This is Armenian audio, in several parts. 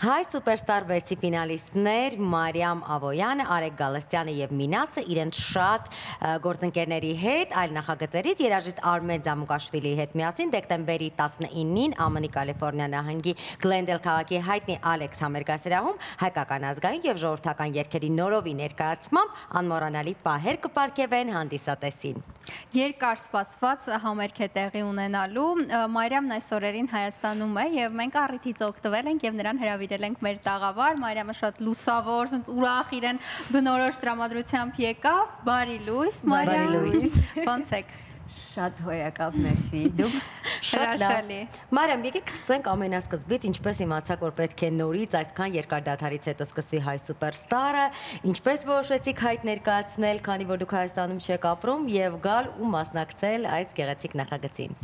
Հայ սուպերստար 6-ի ֆինալիստներ Մարիամ Ավոյանը, Արեգ Գալստյանը եւ Մինասը իրենց շատ գործընկերների հետ այլ նախագծերից երաժիշտ Արմեն Ձամուկաշվիլիի հետ միասին դեկտեմբերի 19-ին ԱՄՆ-ի Կալիֆոռնիա նահանգի Գլենդել քաղաքի հայտնի Ալեքս համերգասրահում հայկական ազգային եւ ժողովրդական երգերի նորովի ներկայացմամբ անմոռանալի պահեր կպարգևեն հանդիսատեսին։ Երկար սպասված համերգ է տեղի ունենալու։ Մարիամն այս օրերին Հայաստանում է եւ մենք առիթից օգտվել ենք եւ նրան հրավիրել ենք մեր տաղավար։ Մարիամը շատ լուսավոր, ուրախ իրեն բնորոշ տրամադրությամբ եկավ։ Բարի լույս, Մարիամ։ Ոնց եք։ Շատ հոյակապ, մերսի, դուք շատ լավ։ Մարիամ, եկեք սկսենք ամենասկզբից, ինչպես իմացաք, որ պետք է նորից այսքան երկար դադարից հետո սկսվի Հայ սուպերստարը, ինչպես որոշեցիք հայտ ներկայացնել, քանի որ դուք Հայաստանում չեք ապրում, եւ գալ ու մասնակցել այս գեղեցիկ նախագծին։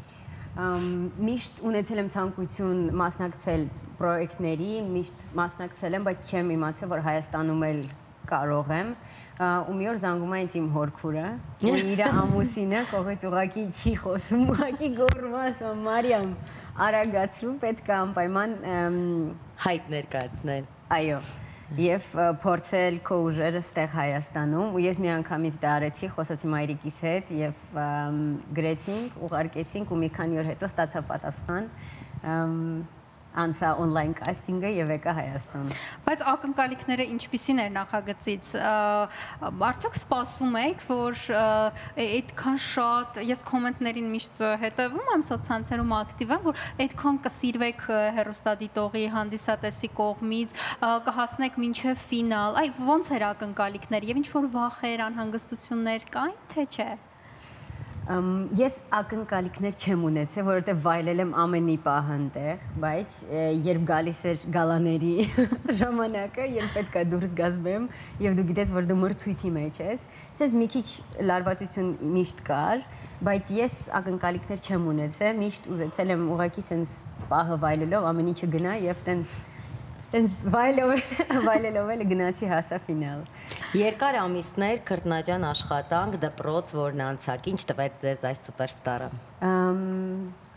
Միշտ ունեցել եմ ցանկություն մասնակցել պրոյեկտների, միշտ մասնակցել եմ, բայց չեմ իմացել, որ Հայաստանում էլ կարող եմ։ Ու մի օր զանգում է ինձ իմ հորքուրը, ու իր ամուսինը կողից ուղղակի չի խոսում, ուղղակի գոռում ասում Մարիամ, արագացրու, պետք է անպայման հայտ ներկայացնել։ Այո, եւ փորձել քո ուժերը ստեղ Հայաստանում, ու ես մի անգամից դա արեցի, խոսացի մայրիկիս հետ եւ գրեցինք, ուղարկեցինք ու մի քանի օր հետո ստացա պատասխան։ Անցա on-line casting-ը եւ եկա Հայաստան։ Բայց ակնկալիքները ինչպիսին էր նախագծից։ Արդյոք սպասում եք, որ այդքան շատ, ես կոմենտներին միշտ հետևում եմ սոցցանցերում ակտիվ եմ, որ այդքան կսիրվեք հեռուստադիտողի հանդիսատեսի կողմից, կհասնեք մինչև ֆինալ։ Այ ո՞նց էր ակնկալիքները եւ ինչ որ վախեր, անհանգստություններ կային, թե չէ։ Ես ակնկալիքներ չեմ ունեցել, որովհետև վայելել եմ ամեն մի պահ այնտեղ, բայց երբ գալիս էր գալաների ժամանակը, երբ պետք է դուրս գազբեմ եւ դու գիտես, որ դու մրցույթի մեջ ես, ասես մի քիչ լարվածություն միշտ կար, բայց ես ակնկալիքներ չեմ ունեցել, միշտ ուզեցել եմ ուղղակի sense պահը վայելելով ամեն ինչը գնա եւ տենց վայելելով էլ գնացի հասա ֆինալ։ Երկար ամիսներ քրտնաջան աշխատանք, դպրոց, որն անցակ, ինչ տվեց ձեզ այս սուպերստարը։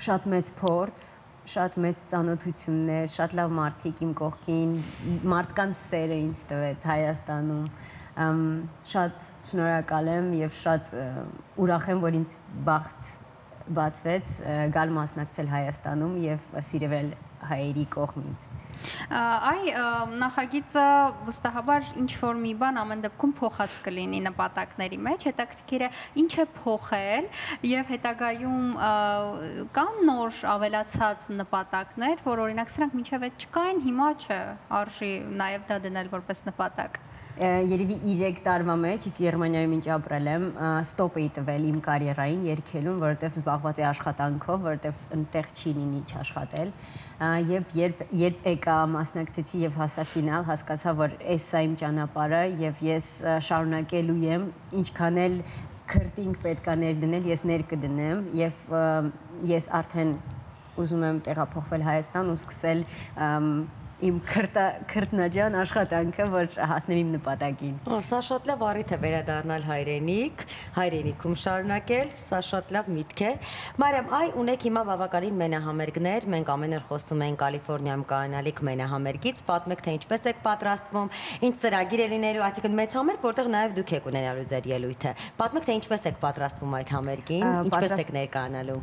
Շատ մեծ փորձ, շատ մեծ ծանոթություններ, շատ լավ մարդիկ իմ կողքին, մարդկանց սերը ինձ տվեց Հայաստանում։ Շատ շնորհակալ եմ եւ շատ ուրախ եմ, որ ինձ բախտ բացվեց գալ մասնակցել Հայաստանում եւ սիրվել հայերի կողմից։ Այ նախագիծը վստահաբար ինչ-որ մի բան ամեն դեպքում փոխած կլինի նպատակների մեջ, հետաքրքիր է ինչ է փոխել եւ հետագայում կան նոր ավելացած նպատակներ, որ օրինակ սրանք մինչեւ այդ չկային, հիմա չէ, արժի նաեւ դա դնել որպես նպատակ։ Երևի 3 տարվա մեջ Գերմանիայում ինչ ապրել եմ, ստոպ էի տվել իմ կարիերային երգելուն, որովհետև զբաղված էի աշխատանքով, որովհետև այնտեղ չի լինի չաշխատել։ Երբ եկա մասնակցեցի եւ հասա ֆինալ, հասկացա, որ այս է իմ ճանապարհը եւ ես շարունակելու եմ, ինչքան էլ քրտինք պետք է ներդնել, ես ներ կդնեմ եւ ես արդեն ուզում եմ տեղափոխվել Հայաստան ու սկսել իմ քրտնաջան աշխատանքը, որ հասնեմ իմ նպատակին։ Սա շատ լավ առիթ է վերադառնալ հայրենիքում շարունակել, սա շատ լավ միտք է։ Մարիամ, այ ունեք հիմա բավականին մենահամերգներ, մենք ամեն օր խոսում ենք Կալիֆոռնիայում կայանալիք մենահամերգից, պատմեք թե ինչպես եք պատրաստվում, ինչ ծրագիր է լինելու, այսինքն մեծ համերգ, որտեղ նաև դուք եք ունենալու ձեր ելույթը։ Պատմեք թե ինչպես եք պատրաստվում այդ համերգին, ինչպես եք ներկայանալու։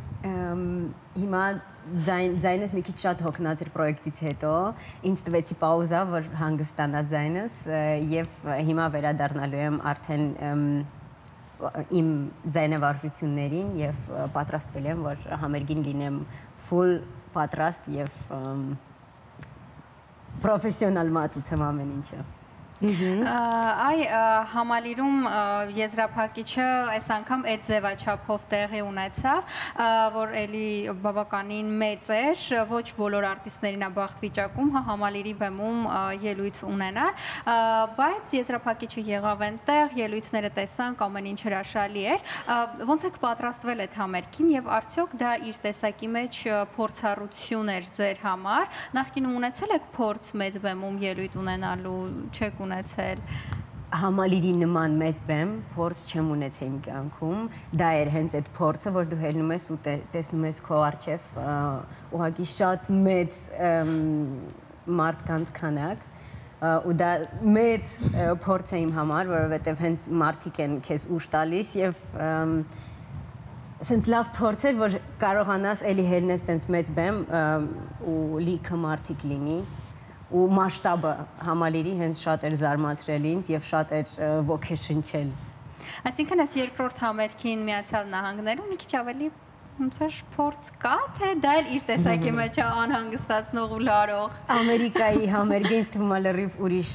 Հիմա ձայնս մի քիչ շատ հոգնած էր պրոյեկտից հետո, ինձ տվեցի պաուզա, որ հանգստանա ձայնս եւ հիմա վերադառնալու եմ արդեն իմ ձայնավարժություններին եւ պատրաստվել եմ, որ համերգին լինեմ full պատրաստ եւ պրոֆեսիոնալ մատուցեմ ամեն ինչը։ Այ համալիրում եզրափակիչը այս անգամ այդ ձևաչափով տեղի ունեցավ, որ էլի բավականին մեծ էր, ոչ բոլոր արտիստներին է բախտ վիճակում համալիրի բեմում ելույթ ունենալ, բայց եզրափակիչը եղավ այնտեղ, ելույթները տեսանք, ամեն ինչ հրաշալի էր։ Ոնց եք պատրաստվել այդ համերգին եւ արդյոք դա իր տեսակի մեջ փորձառություն էր ձեր համար։ Նախկինում ունեցել եք փորձ մեծ բեմում ելույթ ունենալու, չեք ունեցել։ Համալիրի նման մեծ բեմ փորձ չեմ ունեցել իմ կյանքում, դա էր հենց այդ փորձը, որ դու հելնում ես ու տեսնում ես քո առջև ուղղակի շատ մեծ մարդկանց քանակ ու դա մեծ փորձ է իմ համար, որովհետև հենց մարդիկ են քեզ ուժ տալիս եւ ասենց լավ փորձ էր, որ կարողանաս էլի հելնես տենց մեծ բեմ ու լիքը մարդիկ լինի ու մասշտաբը համալիրի հենց շատ էր զարմացրել ինձ եւ շատ էր ոգեշնչել։ Այսինքն այս երկրորդ համերգին Միացյալ Նահանգներում մի քիչ ավելի ոնց է փորձ կա, թե դա էլ իր տեսակի մեջ է անհանգստացնող ու լարող։ Ամերիկայի համերգը ինձ թվում է լրիվ ուրիշ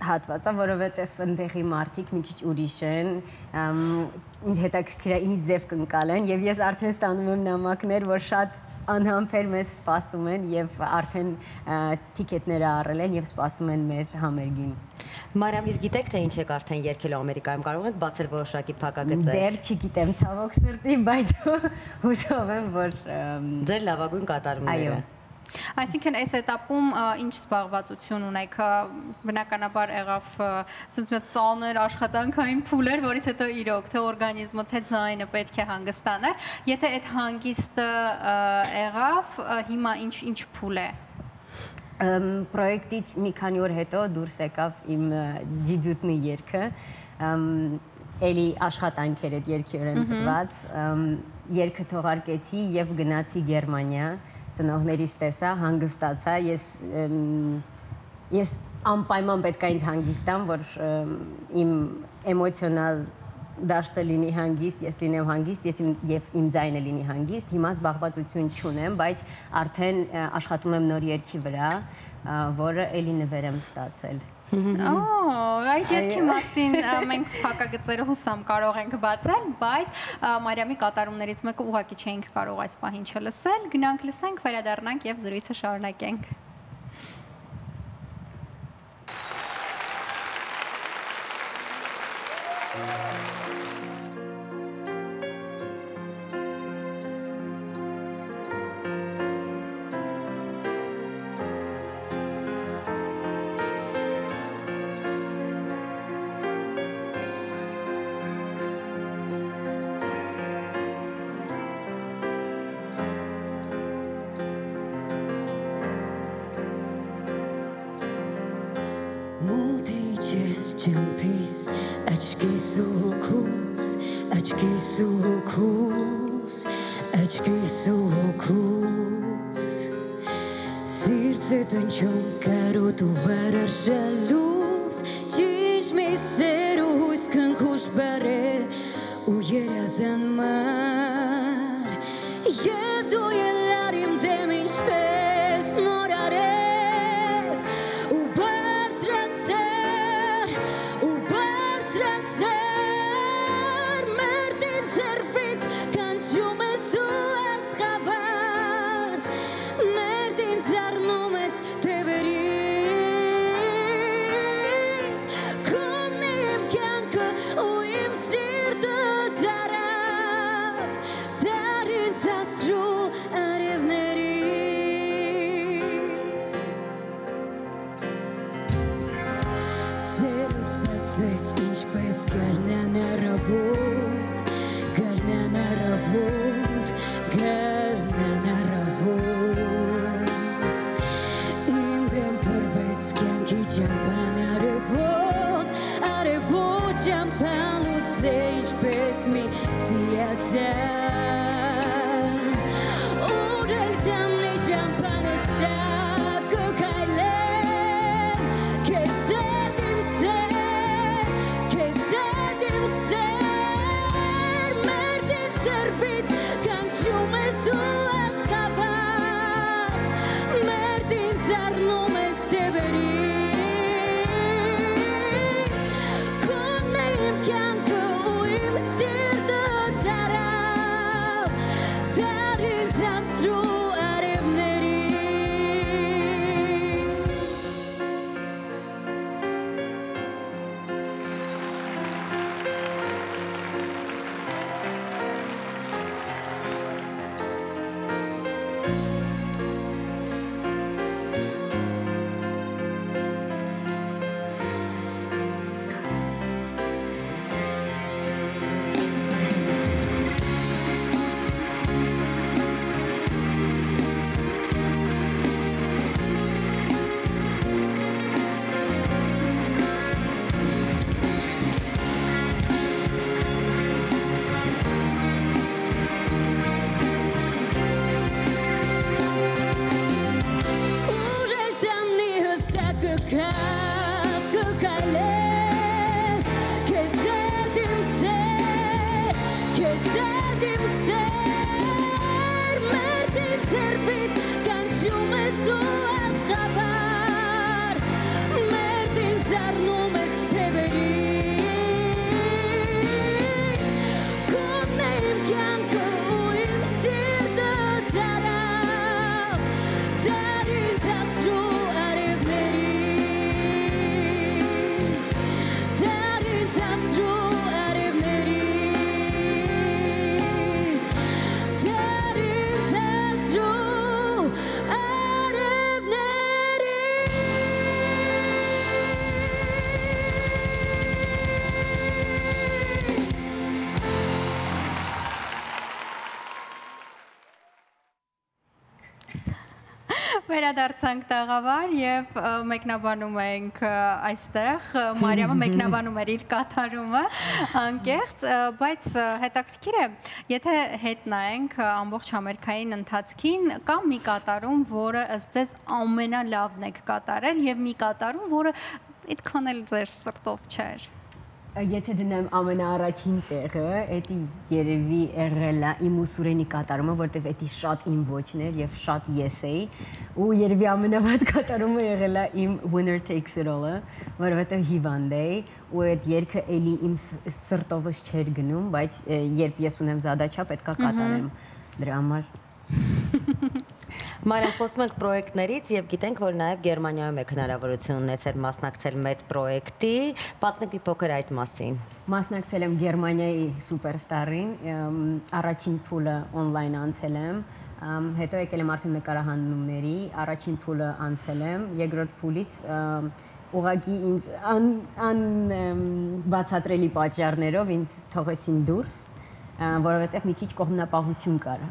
հատված է, որովհետև ընդեղի մարդիկ մի քիչ ուրիշ են, ինձ հետաքրքիր է ինչ ձև կընկալեն եւ ես արդեն ստանում եմ նամակներ, որ շատ անհամբեր մեզ սպասում են եւ արդեն տիկետները առել են եւ սպասում են մեր համերգին։ Մարիամ, իսկ գիտեք թե ինչ եք արդեն երգելու Ամերիկայում, կարող եք բացել որոշակի փակագծեր։ Դեռ չգիտեմ ցավոք սրտի, բայց հուսով եմ, որ ձեր լավագույն կատարումները։ Այսինքն այս этаպում ինչ զբաղվածություն ունեք, բնականաբար եղավ ասենց մի ծանր աշխատանքային փուլեր, որից հետո իրոք թե օրգանիզմը, թե ձայնը պետք է հանգստանար։ Եթե այդ հանգիստը եղավ, հիմա ինչ փուլ է։ Պրոյեկտից մի քանի օր հետո դուրս եկավ իմ դեբյուտնի երգը, էլի աշխատանքեր այդ երգերն դրված, երգը թողարկեցի եւ գնացի Գերմանիա, ծնողներիս տեսա, հանգստացա, ես անպայման պետք է ինձ հանգստամ, որ իմ էմոցիոնալ դաշտը լինի հանգիստ, ես լինեմ հանգիստ, եւ իմ ձայնը լինի հանգիստ, հիմա զբաղվածություն չունեմ, բայց արդեն աշխատում եմ նոր երգի վրա, որը էլի նվեր եմ ստացել։ Այդ երգի մասին մենք փակագծերը հուսամ կարող ենք բացել, բայց Մարիամի կատարումներից մեկը ուղղակի չէինք կարող այս պահին չլսել, գնանք լսենք, վերադառնանք եւ զրույցը շարունակենք։ Jumpis, achkisukus, Sircetan chonkarotu vararjalus, Cinci miserus cancuș bare, uierazan mar, Jebdu yelarim demin spes norarev, Mertin serviți, canciumes tu escavar, Mertin zarnumes te verit, Konim kjanka uim sirtu zarav, Darin zastru arevnerit. Serus pats ինչպես գարնանը ռավոտ, գարնանը ռավոտ, գարնանը ռավոտ, իմ դեմ փրվեց կյանքի ճամփան արևոտ ճամփան լուսե ինչպես մի ծիածան, ուր տաննի ճամփանը ստակը քայլեմ, քեզ հետ իմ սեր, Mertin serviți, cancium es tu escavar, Mertin zarnumes te verit, Konim kjanka uim stirtu zarav, Վերադարձանք տաղավար և մեկնաբանում ենք այստեղ, Մարիամը մեկնաբանում էր իր կատարումը անկեղծ, բայց հետաքրքիր է, եթե հետ նայենք ամբողջ համերգային ընթացքին, կա մի կատարում, որը ըստ ձեզ ամենալավն եք կատարել և մի կատարում, որը այդքան էլ ձեր սրտով չէր։ Եթե դնեմ ամենաառաջին տեղը, էդի երևի եղել է իմ ուսուրենի կատարումը, որտեվ էդի շատ իմ ոչն էր և շատ ես էի, ու երևի ամենավատ կատարումը եղել է իմ Winner Takes It All-ը, որովհետև հիվանդ էի, ու այդ երգը էլի իմ սրտովս չէր գնում, բայց երբ ես ունեմ զադաչա, պետք է կատարեմ դրա համար։ Մարիամ, խոսում ենք պրոյեկտներից և գիտենք, որ նաև Գերմանիայում եք հնարավորություն ունեցել մասնակցել մեծ պրոյեկտի, պատմեք մի փոքր այդ մասին։ Մասնակցել եմ Գերմանիայի Superstar-ին, առաջին փուլը on-line անցել եմ, հետո եկել եմ արդեն նկարահանումների, առաջին փուլը անցել եմ, երկրորդ փուլից ուղղակի ինձ բացատրելի պատճառներով ինձ թողեցին դուրս, որովհետև մի քիչ կողմնապահություն կար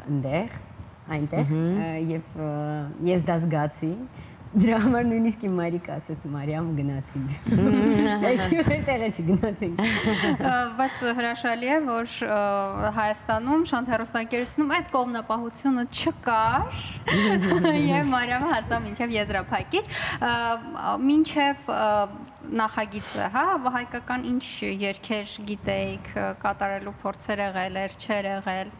այնտեղ և ես դա զգացի, դրա համար նույնիսկ իմ մայրիկը ասեց Մարիամ գնացինք, այսի վեր տեղը չգնացինք։ Բայց հրաշալի է, որ Հայաստանում շանթ հեռուստաընկերությունում այդ կողմնապահությունը չկար և Մարիամը հասավ մինչև եզրափակիչ, մինչև նախագիծը, հայկական ինչ երգեր գիտեիք, կատարելու փորձեր եղել էր, չէր եղել։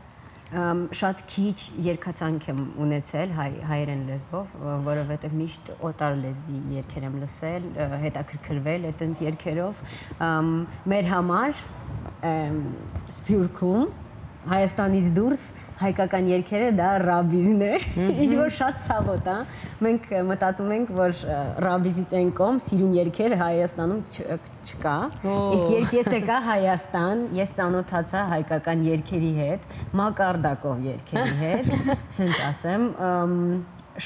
Շատ քիչ երգացանք եմ ունեցել հայերեն լեզվով, որովհետև միշտ օտար լեզվի երգեր եմ լսել, հետաքրքրվել այդպես երգերով։ Մեր համար Սփյուռքում Հայաստանից դուրս հայկական երգերը դա ռաբիզն է, ինչ-որ շատ ցավոտ է, մենք մտածում ենք, որ ռաբիզից են կողմ սիրուն երգեր Հայաստանում չկա, իսկ երբ ես եկա Հայաստան, ես ծանոթացա հայկական երգերի հետ, մակարդակով երգերի հետ, սենց ասեմ,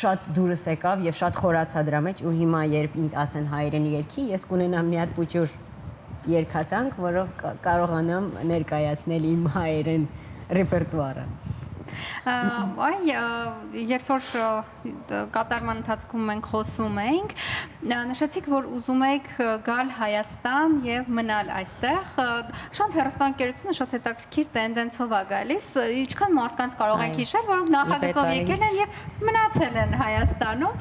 շատ դուրս եկավ և շատ խորացա դրա մեջ ու հիմա երբ ինձ ասեն հայերենի երգի, ես կունենամ մի հատ պուչուր երգացանք, որով կարողանամ ներկայացնել իմ հայերեն ռեպերտուարը։ Այ, երբ որ կատարման ընթացքում մենք խոսում էինք, նշեցիք, որ ուզում եք գալ Հայաստան և մնալ այստեղ, շանթ հեռուստաընկերությունը շատ հետաքրքիր տենդենսով է գալիս, ինչքան մարդկանց կարող ենք հիշել, որոնք նախագծով եկել են և մնացել են Հայաստանում,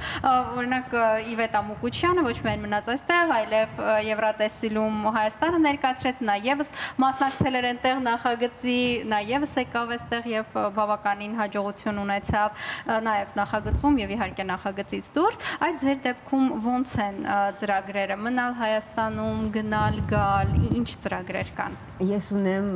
օրինակ Իվետ Ամուկուչյանը ոչ միայն մնաց այստեղ, այլև Եվրատեսիլում Հայաստանը ներկայացրեց, նա ևս մասնակցել էր այնտեղ նախագծի, նա ևս եկավ այստեղ և բավականին հաջողություն ունեցավ նաև նախագծում և իհարկե նախագծից դուրս, այդ ձեր դեպքում ոնց են ծրագրերը, մնալ Հայաստանում, գնալ, գալ, ինչ ծրագրեր կան։ Ես ունեմ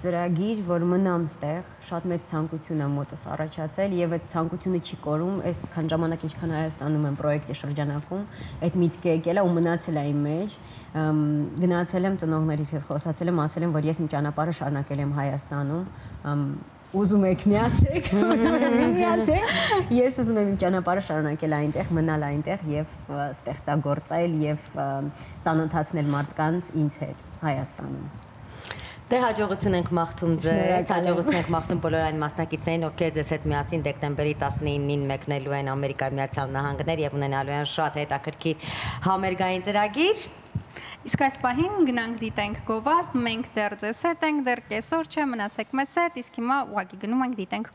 ծրագիր, որ մնամ ստեղ, շատ մեծ ցանկություն է մոտս առաջացել և այդ ցանկությունը չի կորում, այսքան ժամանակ ինչքան Հայաստանում եմ պրոյեկտի շրջանակում, այդ միտքը եկել է ու մնացել է իմ մեջ, գնացել եմ ծնողներիս հետ խոսացել եմ, ասել եմ, որ ես իմ ճանապարհը շարունակել եմ Հայաստանում, ուզում եք միացեք, ուզում եմ միացեք, ես ուզում եմ իմ ճանապարհը շարունակել այնտեղ, մնալ այնտեղ և ստեղծագործել և ծանոթացնել մարդկանց ինձ հետ Հայաստանում։ Դե հաջողություն ենք մաղթում ձեզ, հաջողություն ենք մաղթում բոլոր այն մասնակիցներին, ովքեր ձեզ հետ միասին դեկտեմբերի 19-ին մեկնելու են Ամերիկայի Միացյալ Նահանգներ և ունենալու են շատ հետաքրքիր համերգային ծրագիր։ Իսկ այս պահին գնանք դիտենք գովազդ, մենք դեռ ձեզ հետ ենք, դեռ կեսօր չէ, մնացեք մեզ հետ, իսկ հիմա ուղղակի գնում ենք դիտենք